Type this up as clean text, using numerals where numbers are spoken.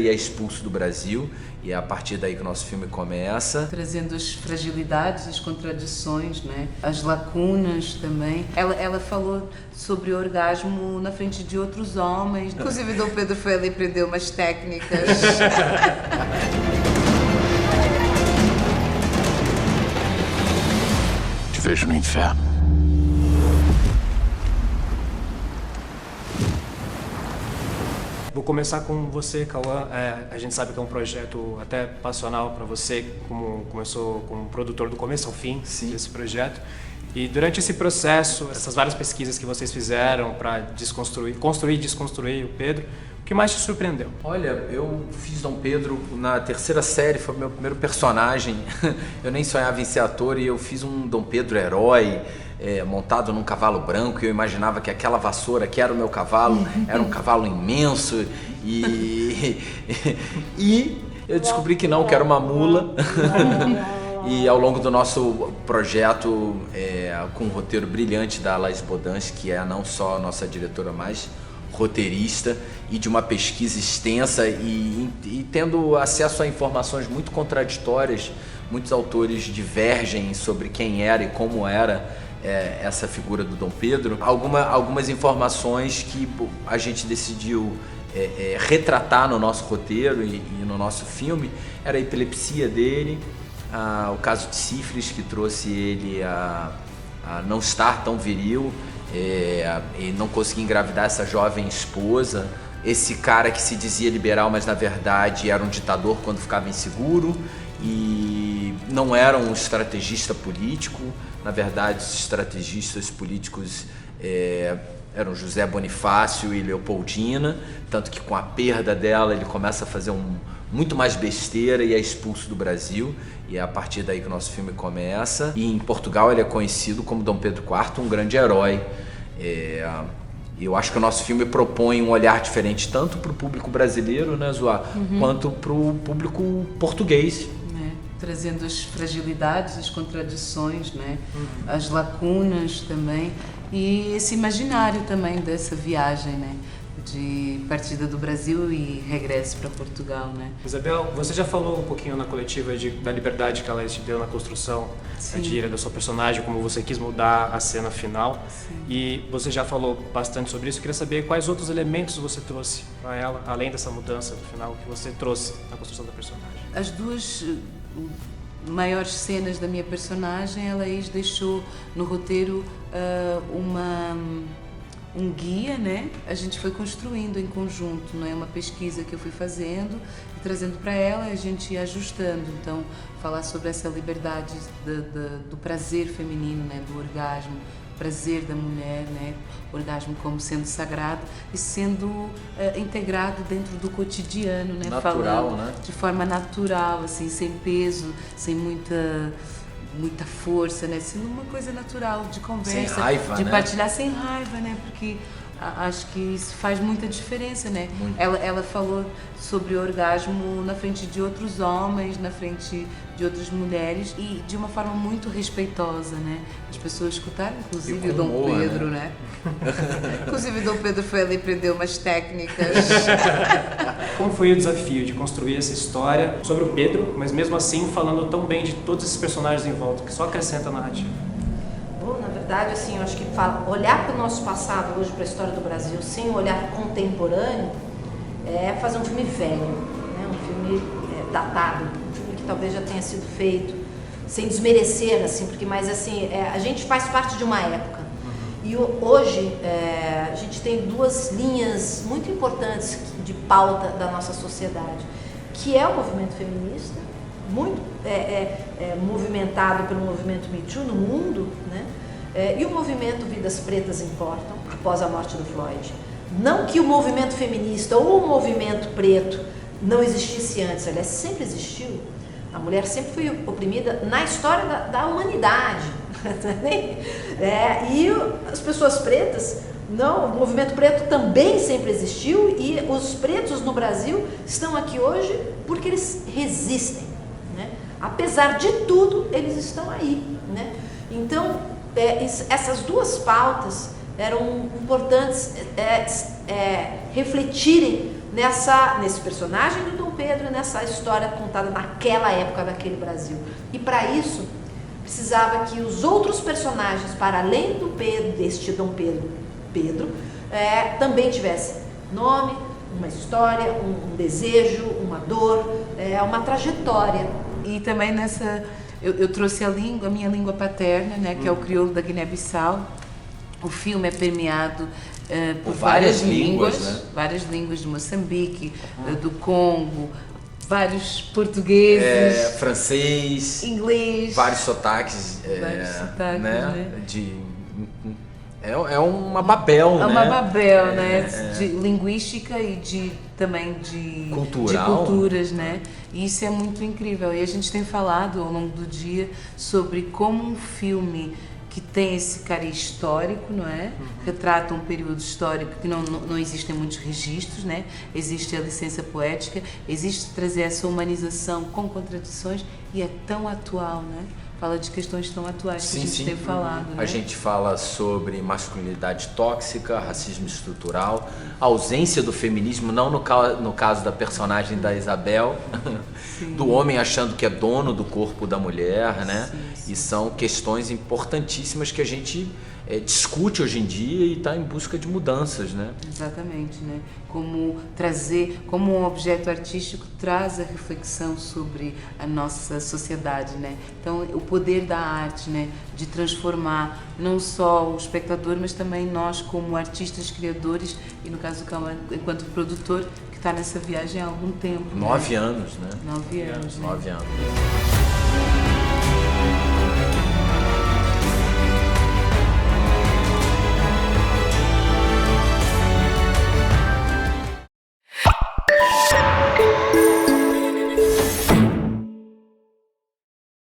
e é expulso do Brasil. E é a partir daí que o nosso filme começa. Trazendo as fragilidades, as contradições, né? As lacunas também. Ela falou sobre o orgasmo na frente de outros homens. Inclusive, Dom Pedro foi ali e aprendeu umas técnicas. Te vejo no inferno. Vou começar com você, Cauã. A gente sabe que é um projeto até passional para você, como começou como produtor do começo ao fim. Sim. Desse projeto. E durante esse processo, essas várias pesquisas que vocês fizeram para construir e desconstruir o Pedro, o que mais te surpreendeu? Olha, eu fiz Dom Pedro na terceira série, foi o meu primeiro personagem. Eu nem sonhava em ser ator e eu fiz um Dom Pedro herói, montado num cavalo branco, e eu imaginava que aquela vassoura que era o meu cavalo era um cavalo imenso e eu descobri que não, que era uma mula. E ao longo do nosso projeto, com um roteiro brilhante da Laís Bodans, que é não só a nossa diretora, mas roteirista, e de uma pesquisa extensa e tendo acesso a informações muito contraditórias, muitos autores divergem sobre quem era e como era essa figura do Dom Pedro. Algumas informações que a gente decidiu retratar no nosso roteiro e no nosso filme era a epilepsia dele, o caso de sífilis que trouxe ele a não estar tão viril e não conseguir engravidar essa jovem esposa, esse cara que se dizia liberal, mas na verdade era um ditador quando ficava inseguro e não era um estrategista político. Na verdade, os estrategistas políticos eram José Bonifácio e Leopoldina, tanto que com a perda dela ele começa a fazer muito mais besteira e é expulso do Brasil, e é a partir daí que o nosso filme começa. E em Portugal ele é conhecido como Dom Pedro IV, um grande herói. Eu acho que o nosso filme propõe um olhar diferente tanto para o público brasileiro, né, Zoá, quanto para o público português. Trazendo as fragilidades, as contradições, né? As lacunas também, e esse imaginário também dessa viagem, né? De partida do Brasil e regresso para Portugal, né? Isabel, você já falou um pouquinho na coletiva da liberdade que ela te deu na construção da sua personagem, como você quis mudar a cena final. Sim. E você já falou bastante sobre isso. Eu queria saber quais outros elementos você trouxe para ela, além dessa mudança no final, que você trouxe na construção da personagem. As duas maiores cenas da minha personagem, a Laís deixou no roteiro um guia, né? A gente foi construindo em conjunto, não é uma pesquisa que eu fui fazendo e trazendo para ela, a gente ia ajustando. Então, falar sobre essa liberdade do prazer feminino, né? Do orgasmo, prazer da mulher, né? O orgasmo como sendo sagrado e sendo integrado dentro do cotidiano, né? Natural, falando né? De forma natural, assim, sem peso, sem muita força, né? Sendo uma coisa natural, de conversa, sem raiva, de né? partilhar sem raiva, né? Porque acho que isso faz muita diferença, né? Ela falou sobre o orgasmo na frente de outros homens, na frente de outras mulheres e de uma forma muito respeitosa, né? As pessoas escutaram, inclusive o Dom Pedro, né? Inclusive o Dom Pedro foi ali e aprendeu umas técnicas. Como foi o desafio de construir essa história sobre o Pedro, mas mesmo assim falando tão bem de todos esses personagens em volta, que só acrescenta a narrativa? Bom, na verdade, assim, eu acho que olhar para o nosso passado hoje, para a história do Brasil, sem um olhar contemporâneo, é fazer um filme velho, né? Um filme datado, um filme que talvez já tenha sido feito, sem desmerecer, assim, porque, mas assim, a gente faz parte de uma época. E hoje a gente tem duas linhas muito importantes de pauta da nossa sociedade, que é o movimento feminista, muito movimentado pelo movimento Me Too no mundo, né? E o movimento Vidas Pretas Importam, após a morte do Floyd. Não que o movimento feminista ou o movimento preto não existisse antes, aliás, sempre existiu. A mulher sempre foi oprimida na história da humanidade. E as pessoas pretas, não, o movimento preto também sempre existiu e os pretos no Brasil estão aqui hoje porque eles resistem, né? Apesar de tudo, eles estão aí, né? Então, essas duas pautas eram importantes refletirem nesse personagem do Dom Pedro, nessa história contada naquela época daquele Brasil. E para isso, precisava que os outros personagens, para além do Pedro, deste Dom Pedro, também tivessem nome, uma história, um desejo, uma dor, uma trajetória. E também eu trouxe a minha língua paterna, né, que é o crioulo da Guiné-Bissau. O filme é permeado por várias línguas, né? Várias línguas de Moçambique, do Congo, vários portugueses, francês, inglês, vários sotaques, né? É uma Babel, né? É uma Babel, né? De linguística e também de culturas, né? E isso é muito incrível. E a gente tem falado ao longo do dia sobre como um filme que tem esse cariz histórico, não é? Retrata um período histórico que não existem muitos registros, né? Existe a licença poética, existe trazer essa humanização com contradições e é tão atual, né? Fala de questões tão atuais que a gente tem falado, né? A gente fala sobre masculinidade tóxica, racismo estrutural, ausência do feminismo, não no caso da personagem da Isabel, do homem achando que é dono do corpo da mulher, né? Sim. E são questões importantíssimas que a gente discute hoje em dia e está em busca de mudanças, né? Exatamente, né? Como um objeto artístico traz a reflexão sobre a nossa sociedade, né? Então, o poder da arte, né? De transformar não só o espectador, mas também nós como artistas, criadores, e no caso do Cauã, enquanto produtor, que está nessa viagem há algum tempo. 9 anos, né? 9 anos. 9 anos.